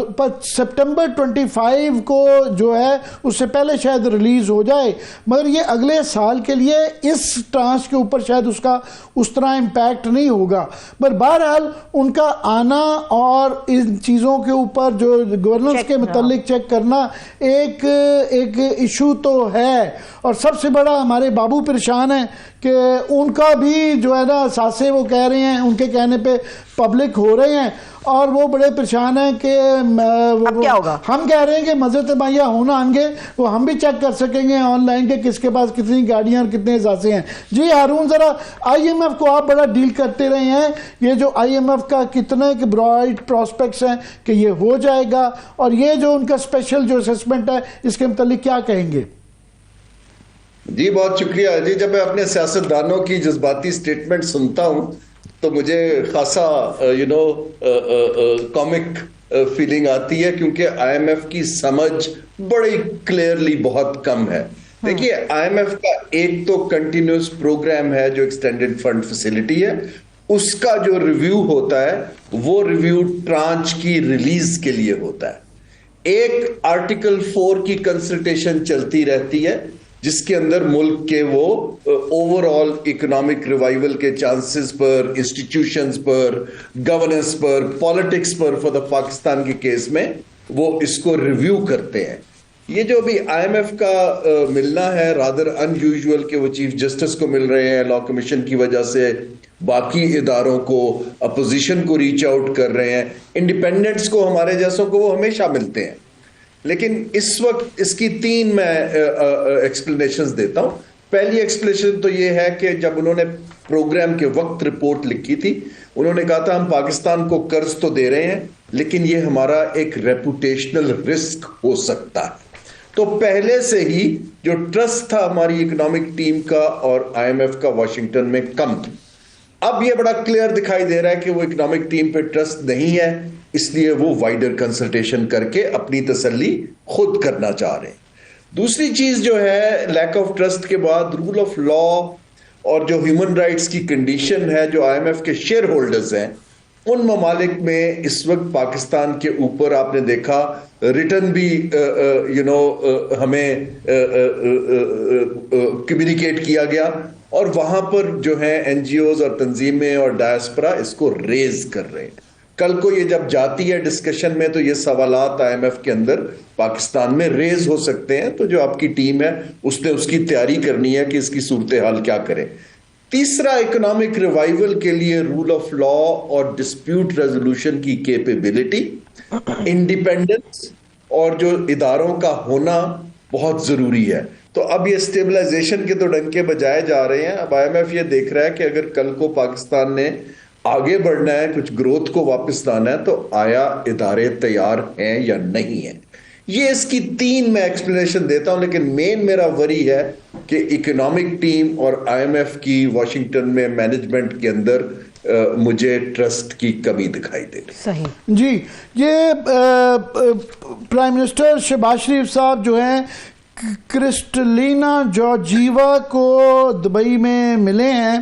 سپٹمبر 25 کو جو ہے اس سے پہلے شاید ریلیز ہو جائے, مگر یہ اگلے سال کے لیے اس ٹرانچ کے اوپر شاید اس کا اس طرح امپیکٹ نہیں ہوگا. پر بہرحال ان کا آنا اور ان چیزوں کے اوپر جو گورننس کے متعلق چیک کرنا ایک ایشو تو ہے. اور سب سے بڑا ہمارے بابو پریشان ہیں کہ ان کا بھی جو ہے نا ساسے وہ کہہ رہے ہیں, ان کے کہنے پہ پبلک ہو رہے ہیں اور وہ بڑے پریشان ہیں کہ کیا ہوگا. ہم کہہ رہے ہیں کہ مزید مہیا ہونا آئیں گے وہ ہم بھی چیک کر سکیں گے آن لائن کہ کس کے پاس کتنی گاڑیاں اور کتنے اثاثے ہیں. جی ہارون, ذرا آئی ایم ایف کو آپ بڑا ڈیل کرتے رہے ہیں, یہ جو آئی ایم ایف کا کتنے برائٹ پراسپیکٹس ہیں کہ یہ ہو جائے گا, اور یہ جو ان کا اسپیشل جو اسیسمنٹ ہے اس کے متعلق کیا کہیں گے؟ جی بہت شکریہ. جی جب میں اپنے سیاستدانوں کی جذباتی سٹیٹمنٹ سنتا ہوں تو مجھے خاصا کامک فیلنگ آتی ہے, کیونکہ آئی ایم ایف کی سمجھ بڑی کلیئرلی بہت کم ہے. دیکھیے آئی ایم ایف کا ایک تو کنٹینیوس پروگرام ہے جو ایکسٹینڈڈ فنڈ فیسلٹی ہے, اس کا جو ریویو ہوتا ہے وہ ریویو ٹرانچ کی ریلیز کے لیے ہوتا ہے. ایک آرٹیکل 4 کی کنسلٹیشن چلتی رہتی ہے جس کے اندر ملک کے وہ اوور آل اکنامک ریوائیول کے chances per, institutions per, governance per, politics per for the Pakistan کے کیس میں وہ اس کو ریویو کرتے ہیں. یہ جو بھی آئی ایم ایف کا ملنا ہے رادر ان یوزول کہ وہ چیف جسٹس کو مل رہے ہیں لا کمیشن کی وجہ سے, باقی اداروں کو, اپوزیشن کو ریچ آؤٹ کر رہے ہیں, انڈیپینڈنٹس کو ہمارے جیسوں کو وہ ہمیشہ ملتے ہیں. لیکن اس وقت اس کی 3 میں ایکسپلینیشنز دیتا ہوں. پہلی ایکسپلینیشن تو یہ ہے کہ جب انہوں نے پروگرام کے وقت رپورٹ لکھی تھی انہوں نے کہا تھا ہم پاکستان کو قرض تو دے رہے ہیں لیکن یہ ہمارا ایک ریپوٹیشنل رسک ہو سکتا ہے. تو پہلے سے ہی جو ٹرسٹ تھا ہماری اکنامک ٹیم کا اور آئی ایم ایف کا واشنگٹن میں کم تھا. اب یہ بڑا کلیئر دکھائی دے رہا ہے کہ وہ اکنامک ٹیم پہ ٹرسٹ نہیں ہے, اس لیے وہ وائڈر کنسلٹیشن کر کے اپنی تسلی خود کرنا چاہ رہے ہیں. دوسری چیز جو ہے لیک آف ٹرسٹ کے بعد رول آف لا اور جو ہیومن رائٹس کی کنڈیشن ہے جو آئی ایم ایف کے شیئر ہولڈرز ہیں ان ممالک میں اس وقت پاکستان کے اوپر آپ نے دیکھا ریٹن بھی ہمیں کمیونیکیٹ کیا گیا اور وہاں پر جو ہیں این جی اوز اور تنظیمیں اور ڈائسپرا اس کو ریز کر رہے ہیں. کل کو یہ جب جاتی ہے ڈسکشن میں تو یہ سوالات آئی ایم ایف کے اندر پاکستان میں ریز ہو سکتے ہیں. تو جو آپ کی ٹیم ہے اس نے اس کی تیاری کرنی ہے کہ اس کی صورتحال کیا کرے. تیسرا اکنامک ریوائیول کے لیے رول آف لا اور ڈسپیوٹ ریزولوشن کی کیپیبلٹی, انڈیپینڈنس اور جو اداروں کا ہونا بہت ضروری ہے. تو اب یہ اسٹیبلائزیشن کے تو ڈنکے بجائے جا رہے ہیں. اب آئی ایم ایف یہ دیکھ رہا ہے کہ اگر کل کو پاکستان نے آگے بڑھنا ہے, کچھ گروتھ کو واپس لانا ہے, تو آیا ادارے تیار ہیں یا نہیں ہیں. یہ اس کی 3 میں ایکسپلینیشن دیتا ہوں, لیکن مین میرا وری ہے کہ اکنامک ٹیم اور آئی ایم ایف کی واشنگٹن میں مینجمنٹ کے اندر مجھے ٹرسٹ کی کمی دکھائی دے رہی. صحیح جی, یہ پرائم منسٹر شہباز شریف صاحب جو ہیں کرسٹلینا جارجیوا کو دبئی میں ملے ہیں.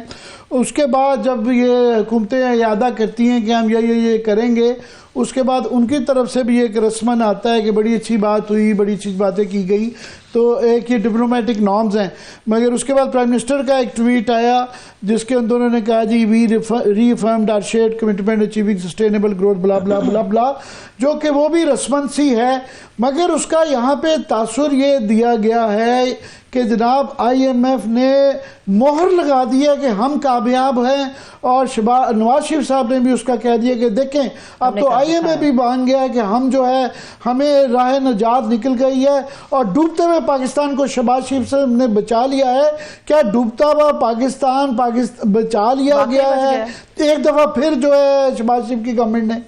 اس کے بعد جب یہ حکومتیں اعادہ کرتی ہیں کہ ہم یہ کریں گے, اس کے بعد ان کی طرف سے بھی ایک رسمن آتا ہے کہ بڑی اچھی بات ہوئی, بڑی اچھی باتیں کی گئی. تو ایک یہ ڈپلومیٹک نارمز ہیں. مگر اس کے بعد پرائم منسٹر کا ایک ٹویٹ آیا جس کے اندر انہوں نے کہا جی we reaffirmed our shared commitment achieving sustainable growth blah blah blah بلا, جو کہ وہ بھی رسمن سی ہے. مگر اس کا یہاں پہ تاثر یہ دیا گیا ہے کہ جناب آئی ایم ایف نے مہر لگا دیا کہ ہم کامیاب ہیں, اور نواز شریف صاحب نے بھی اس کا کہہ دیا کہ دیکھیں اب تو آئی ایم ایف بھی مان گیا ہے کہ ہم جو ہے ہمیں راہ نجات نکل گئی ہے, اور ڈوبتے ہوئے پاکستان کو شہباز شریف صاحب نے بچا لیا ہے. کیا ڈوبتا ہوا پاکستان بچا لیا گیا ہے ایک دفعہ پھر جو ہے شہباز شریف کی گورنمنٹ نے؟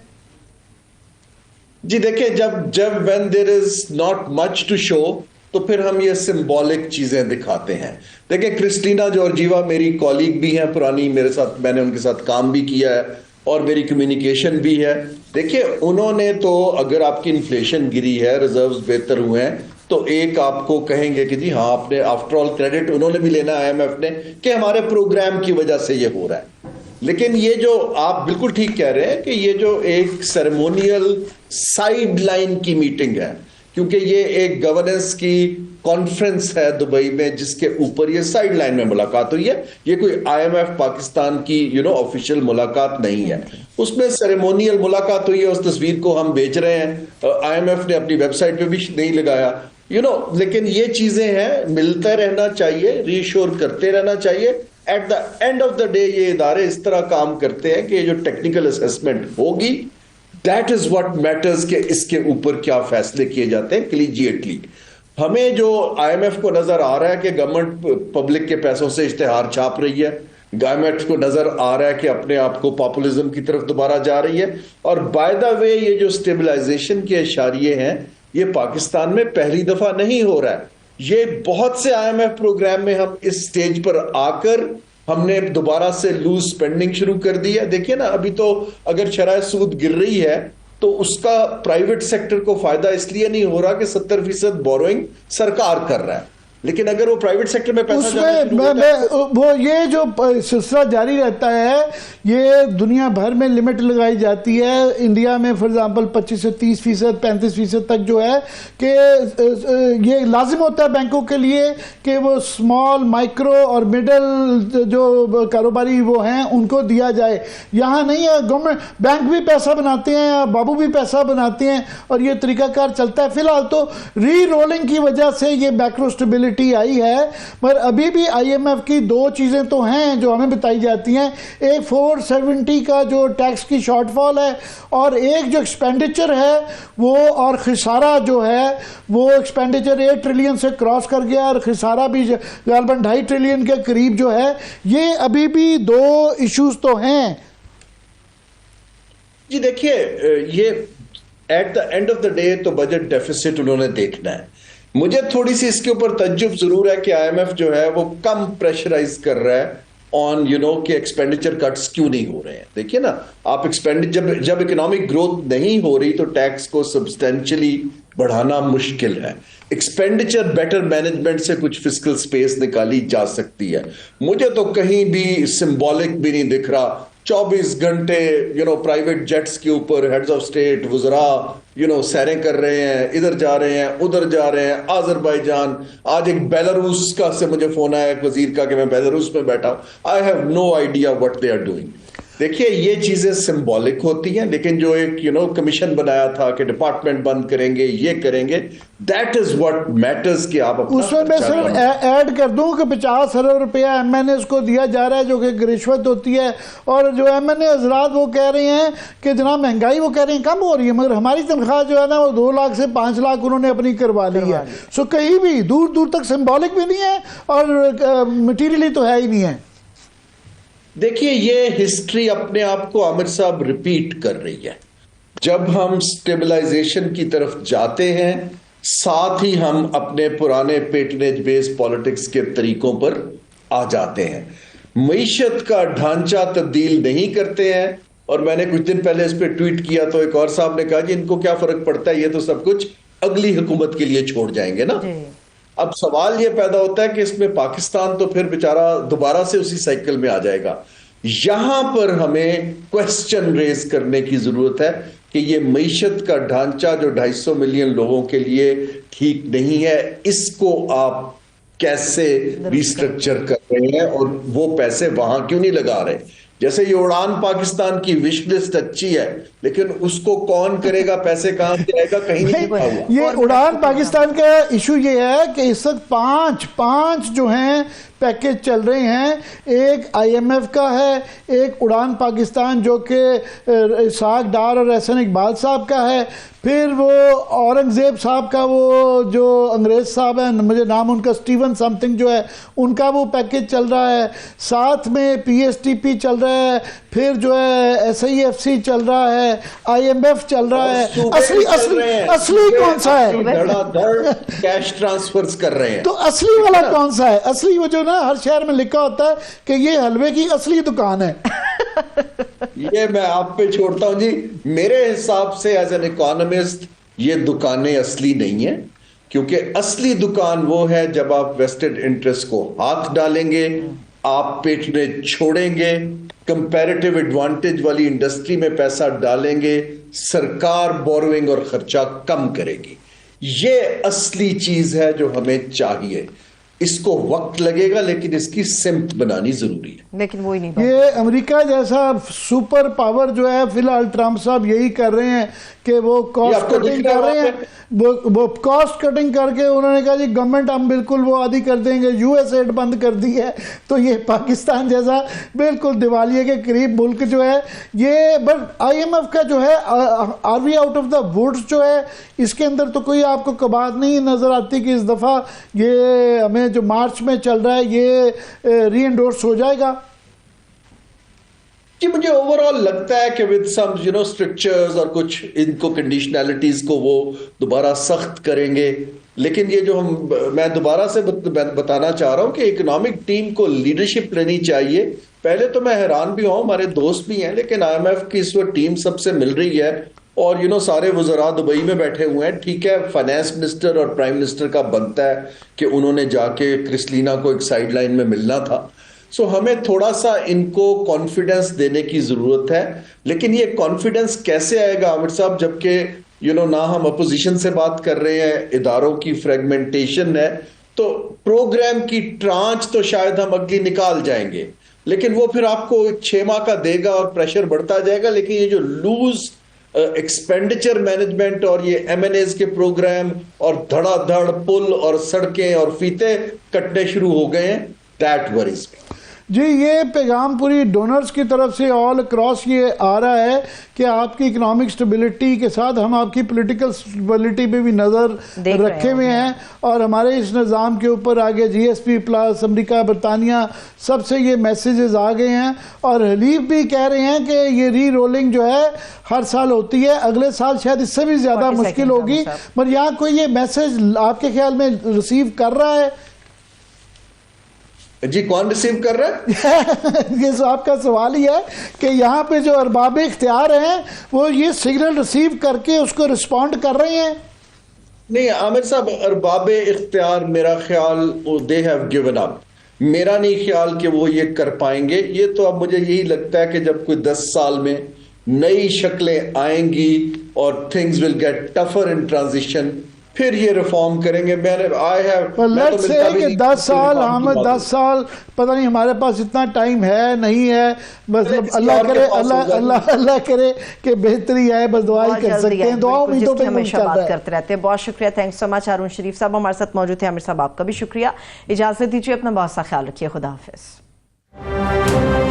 جی دیکھیں جب when there is not much to show تو پھر ہم یہ سمبولک چیزیں دکھاتے ہیں. دیکھیں کرسٹینا جورجیوا میری کولیگ بھی ہیں پرانی, میرے ساتھ میں نے ان کے ساتھ کام بھی کیا ہے اور میری کمیونیکیشن بھی ہے. دیکھیں انہوں نے تو اگر آپ کی انفلیشن گری ہے, ریزروز بہتر ہوئے ہیں, تو ایک آپ کو کہیں گے کہ جی ہاں آپ نے آفٹر آل کریڈٹ انہوں نے بھی لینا ہے IMF نے کہ ہمارے پروگرام کی وجہ سے یہ ہو رہا ہے. لیکن یہ جو آپ بالکل ٹھیک کہہ رہے ہیں کہ یہ جو ایک سیریمونیل سائیڈ لائن کی میٹنگ ہے, کیونکہ یہ ایک گورننس کی کانفرنس ہے دبئی میں جس کے اوپر یہ سائیڈ لائن میں ملاقات ہوئی ہے, یہ کوئی IMF پاکستان کی آفیشیل ملاقات نہیں ہے. اس میں سیریمونیل ملاقات ہوئی ہے, اس تصویر کو ہم بیچ رہے ہیں, IMF نے اپنی ویب سائٹ پہ بھی نہیں لگایا, لیکن یہ چیزیں ہیں, ملتے رہنا چاہیے, ری ایشور کرتے رہنا چاہیے. At the end of the day یہ ادارے اس طرح کام کرتے ہیں کہ یہ جو ٹیکنیکل اسیسمنٹ ہوگی دیٹ از واٹ میٹرز کہ اس کے اوپر کیا فیصلے کیے جاتے ہیں کلیجیٹلی. ہمیں جو IMF کو نظر آ رہا ہے کہ گورنمنٹ پبلک کے پیسوں سے اشتہار چھاپ رہی ہے, گورنمنٹ کو نظر آ رہا ہے کہ اپنے آپ کو پاپولزم کی طرف دوبارہ جا رہی ہے. اور بائی دا وے یہ جو اسٹیبلائزیشن کے اشاریے ہیں یہ پاکستان میں پہلی دفعہ نہیں ہو رہا ہے. یہ بہت سے IMF پروگرام میں ہم اس سٹیج پر آ کر ہم نے دوبارہ سے لوز سپینڈنگ شروع کر دی ہے. دیکھیں نا ابھی تو اگر شرح سود گر رہی ہے تو اس کا پرائیویٹ سیکٹر کو فائدہ اس لیے نہیں ہو رہا کہ 70% بوروئنگ سرکار کر رہا ہے, لیکن اگر وہ پرائیویٹ سیکٹر میں پیسہ وہ یہ جو سلسلہ جاری رہتا ہے, یہ دنیا بھر میں لمٹ لگائی جاتی ہے. انڈیا میں فار ایگزامپل 25 سے 30%, 35% تک جو ہے کہ یہ لازم ہوتا ہے بینکوں کے لیے کہ وہ اسمال, مائکرو اور مڈل جو کاروباری وہ ہیں ان کو دیا جائے. یہاں نہیں ہے, گورنمنٹ بینک بھی پیسہ بناتے ہیں, بابو بھی پیسہ بناتے ہیں اور یہ طریقہ کار چلتا ہے. فی الحال تو ری رولنگ کی وجہ سے یہ میکرو اسٹیبلٹی آئی ہے, مگر ابھی بھی IMF کی دو چیزیں تو ہیں جو ہمیں بتائی جاتی ہیں. ایک 470 کا جو ٹیکس کی شارٹ فال ہے, اور ایک جو ایکسپینڈیچر ہے وہ, اور خسارہ جو ہے وہ ایکسپینڈیچر 8 ٹریلین سے کراس کر گیا, اور خسارہ بھی غالباً 2.5 ٹریلین کے قریب جو ہے. یہ ابھی بھی دو ایشوز تو ہیں. جی دیکھیے یہ at the end of the day تو بجٹ ڈیفیسٹ انہوں نے دیکھنا ہے. مجھے تھوڑی سی اس کے اوپر تعجب ضرور ہے کہ IMF جو ہے وہ کم پریشرائز کر رہا ہے آن کہ ایکسپینڈیچر کٹس کیوں نہیں ہو رہے ہیں. دیکھیے نا آپ جب اکنامک گروتھ نہیں ہو رہی تو ٹیکس کو سبسٹینشلی بڑھانا مشکل ہے. ایکسپینڈیچر بیٹر مینجمنٹ سے کچھ فسکل سپیس نکالی جا سکتی ہے. مجھے تو کہیں بھی سمبولک بھی نہیں دکھ رہا 24 گھنٹے پرائیویٹ جیٹس کے اوپر ہیڈز آف اسٹیٹ وزراء سیریں کر رہے ہیں, ادھر جا رہے ہیں ادھر جا رہے ہیں. آذربائیجان, آج ایک بیلاروس کا سے مجھے فون آیا ایک وزیر کا کہ میں بیلاروس میں بیٹھا ہوں. I have no idea what they are doing. دیکھیے یہ چیزیں سمبولک ہوتی ہیں, لیکن جو ایک کمیشن بنایا تھا کہ ڈپارٹمنٹ بند کریں گے, یہ کریں گے, دیٹ از واٹ میٹرز کہ آپ اس میں صرف ایڈ کر دوں کہ 50 ارب روپیہ MNAs کو دیا جا رہا ہے جو کہ رشوت ہوتی ہے. اور جو MNA حضرات وہ کہہ رہے ہیں کہ جناب مہنگائی وہ کہہ رہے ہیں کم ہو رہی ہے, مگر ہماری تنخواہ جو ہے نا وہ 2 لاکھ سے 5 لاکھ انہوں نے اپنی کروا لی ہے. سو کہیں بھی دور دور تک سمبولک بھی نہیں ہے اور مٹیریلی تو ہے ہی نہیں ہے. دیکھیے یہ ہسٹری اپنے آپ کو عامر صاحب ریپیٹ کر رہی ہے. جب ہم سٹیبلائزیشن کی طرف جاتے ہیں ساتھ ہی ہم اپنے پرانے پیٹنیج بیس پالیٹکس کے طریقوں پر آ جاتے ہیں. معیشت کا ڈھانچہ تبدیل نہیں کرتے ہیں. اور میں نے کچھ دن پہلے اس پہ ٹویٹ کیا تو ایک اور صاحب نے کہا جی ان کو کیا فرق پڑتا ہے, یہ تو سب کچھ اگلی حکومت کے لیے چھوڑ جائیں گے نا. اب سوال یہ پیدا ہوتا ہے کہ اس میں پاکستان تو پھر بیچارہ دوبارہ سے اسی سائیکل میں آ جائے گا. یہاں پر ہمیں کوسچن ریز کرنے کی ضرورت ہے کہ یہ معیشت کا ڈھانچہ جو 250 ملین لوگوں کے لیے ٹھیک نہیں ہے, اس کو آپ کیسے ریسٹرکچر کر رہے ہیں اور وہ پیسے وہاں کیوں نہیں لگا رہے. جیسے یہ اڑان پاکستان کی وش لسٹ اچھی ہے لیکن اس کو کون کرے گا, پیسے کہاں سے آئے گا, کہیں نہیں لکھا ہوا. یہ اڑان پاکستان کا ایشو یہ ہے کہ اس وقت پانچ جو ہیں پیکج چل رہے ہیں. ایک IMF کا ہے, ایک اڑان پاکستان جو کہ اسحاق ڈار اور احسن اقبال صاحب کا ہے, پھر وہ اورنگزیب صاحب کا وہ جو انگریز صاحب ہیں مجھے نام ان کا اسٹیون سم تھنگ جو ہے ان کا وہ پیکج چل رہا ہے, ساتھ میں PSTP چل رہا ہے, پھر جو ہے SIFC چل رہا ہے, ہے, IMF چل رہا ہے, اصلی کون سا ہے؟ دھڑا دھڑ کیش ٹرانسفرز کر رہے ہیں. تو اصلی والا کون سا ہے؟ اصلی وہ جو نا ہر شہر میں لکھا ہوتا ہے کہ یہ حلوے کی اصلی دکان ہے. یہ میں آپ پہ چھوڑتا ہوں جی. میرے حساب سے ایز این اکانومسٹ یہ دکانیں اصلی نہیں ہیں, کیونکہ اصلی دکان وہ ہے جب آپ ویسٹڈ انٹرسٹ کو ہاتھ ڈالیں گے, آپ پیٹنے چھوڑیں گے, کمپیریٹیو ایڈوانٹیج والی انڈسٹری میں پیسہ ڈالیں گے, سرکار بوروئنگ اور خرچہ کم کرے گی. یہ اصلی چیز ہے جو ہمیں چاہیے. اس کو وقت لگے گا لیکن اس کی سمت بنانی ضروری ہے. لیکن وہی نہیں. یہ امریکہ جیسا سپر پاور جو ہے, فی الحال ٹرمپ صاحب یہی کر رہے ہیں کہ وہ کاسٹ کٹنگ کر رہے ہیں. وہ کاسٹ کٹنگ کر کے انہوں نے کہا جی گورنمنٹ ہم بالکل وہ عادی کر دیں گے, USAID بند کر دی ہے. تو یہ پاکستان جیسا بالکل دیوالیے کے قریب ملک جو ہے یہ, بٹ IMF کا جو ہے are we out of the woods جو ہے, اس کے اندر تو کوئی آپ کو کباہت نہیں نظر آتی کہ اس دفعہ یہ ہمیں جو مارچ میں چل رہا ہے یہ ری انڈورس ہو جائے گا. جی مجھے اوورآل لگتا ہے کہ ود سم اسٹرکچرز اور کچھ ان کو کنڈیشنلٹیز کو وہ دوبارہ سخت کریں گے. لیکن یہ جو میں دوبارہ سے بتانا چاہ رہا ہوں کہ اکنامک ٹیم کو لیڈرشپ لینی چاہیے. پہلے تو میں حیران بھی ہوں, ہمارے دوست بھی ہیں, لیکن IMF کی اس وقت ٹیم سب سے مل رہی ہے اور سارے وزراء دبئی میں بیٹھے ہوئے ہیں. ٹھیک ہے, فائنانس منسٹر اور پرائم منسٹر کا بنتا ہے کہ انہوں نے جا کے کرسلینا کو ایک سائیڈ لائن میں ملنا تھا. سو ہمیں تھوڑا سا ان کو کانفیڈنس دینے کی ضرورت ہے. لیکن یہ کانفیڈنس کیسے آئے گا عامر صاحب, جبکہ نہ ہم اپوزیشن سے بات کر رہے ہیں, اداروں کی فریگمنٹیشن ہے. تو پروگرام کی ٹرانچ تو شاید ہم اگلی نکال جائیں گے, لیکن وہ پھر آپ کو 6 ماہ کا دے گا اور پریشر بڑھتا جائے گا. لیکن یہ جو لوز ایکسپینڈیچر مینجمنٹ اور یہ M&As کے پروگرام اور دھڑا دھڑ پل اور سڑکیں اور فیتے کٹنے شروع ہو گئے ہیں, دیٹ وریز می. جی یہ پیغام پوری ڈونرز کی طرف سے آل اکراس یہ آ رہا ہے کہ آپ کی اکنامک سٹیبلٹی کے ساتھ ہم آپ کی پولیٹیکل سٹیبلٹی پہ بھی نظر رکھے ہوئے ہیں, اور ہمارے اس نظام کے اوپر آگے GSP پلس امریکہ برطانیہ سب سے یہ میسیجز آ گئے ہیں. اور ریلیف بھی کہہ رہے ہیں کہ یہ ری رولنگ جو ہے ہر سال ہوتی ہے, اگلے سال شاید اس سے بھی زیادہ مشکل ہوگی. مگر یہاں کوئی یہ میسیج آپ کے خیال میں ریسیو کر رہا ہے؟ جی کون ریسیو کر رہا ہے؟ یہ آپ کا سوال ہی ہے کہ یہاں پہ جو ارباب اختیار ہیں وہ یہ سگنل ریسیو کر کے اس کو رسپونڈ کر رہے ہیں. نہیں عامر صاحب, ارباب اختیار میرا خیال they have given up. میرا نہیں خیال کہ وہ یہ کر پائیں گے. یہ تو اب مجھے یہی لگتا ہے کہ جب کوئی 10 سال میں نئی شکلیں آئیں گی اور things will get tougher in transition, پھر یہ ریفارم کریں گے. لیٹس سے کہ 10 سال, ہم 10 سال پتہ نہیں ہمارے پاس اتنا ٹائم ہے نہیں ہے, بس اللہ کرے اللہ کرے کہ بہتری آئے, بس دعا ہی کر سکتے ہیں. دعا امیدوں پہ ہمیشہ بات کرتے رہتے ہیں. بہت شکریہ, تھینکس سو مچ. ہارون شریف صاحب ہمارے ساتھ موجود تھے. عامر صاحب آپ کا بھی شکریہ. اجازت دیجیے, اپنا بہت سا خیال رکھیے. خدا حافظ.